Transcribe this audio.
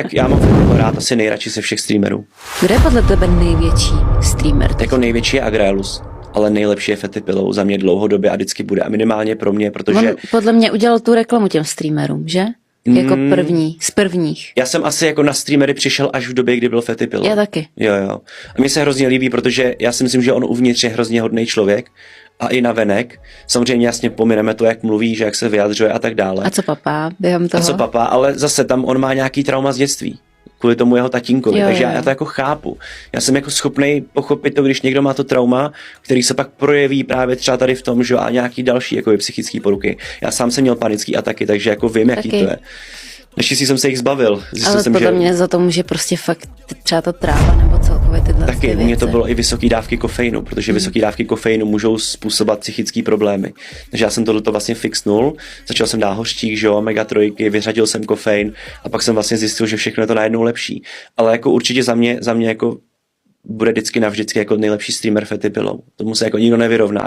tak já mám Fetty rád asi nejradši ze všech streamerů. Kdo je podle tebe největší streamer? Jako největší je Agraelus, ale nejlepší je Fetty Pillow za mě dlouhodobě a vždycky bude. A minimálně pro mě, protože... On podle mě udělal tu reklamu těm streamerům, že? Jako první, z prvních. Já jsem asi jako na streamery přišel až v době, kdy byl Fetty Pillow. Já taky. Jo. A mně se hrozně líbí, protože já si myslím, že on uvnitř je hrozně hodný člověk a i navenek. Samozřejmě jasně pomineme to, jak mluví, že jak se vyjadřuje a tak dále. A co papá během toho? A co papá, ale zase tam on má nějaký trauma z dětství. Kvůli tomu jeho tatínkovi, takže já to jako chápu. Já jsem jako schopnej pochopit to, když někdo má to trauma, který se pak projeví právě třeba tady v tom, že a nějaký další jako psychické poruchy. Já sám jsem měl panický ataky, takže jako vím, jaký to je. Naštěstí jsem se jich zbavil. Zjistil ale jsem, podle že... mě za to může prostě fakt třeba ta tráva nebo celkově tyhle Taky u mě to bylo i vysoké dávky kofeinu, protože vysoké dávky kofeinu můžou způsobovat psychické problémy. Takže já jsem tohleto vlastně fixnul, začal jsem dát hořčík, že jo, omega-3, vyřadil jsem kofein a pak jsem vlastně zjistil, že všechno je to najednou lepší. Ale jako určitě za mě jako bude vždycky navždycky jako nejlepší streamer Fetty Pillow. Tomu se jako nikdo nevyrovná.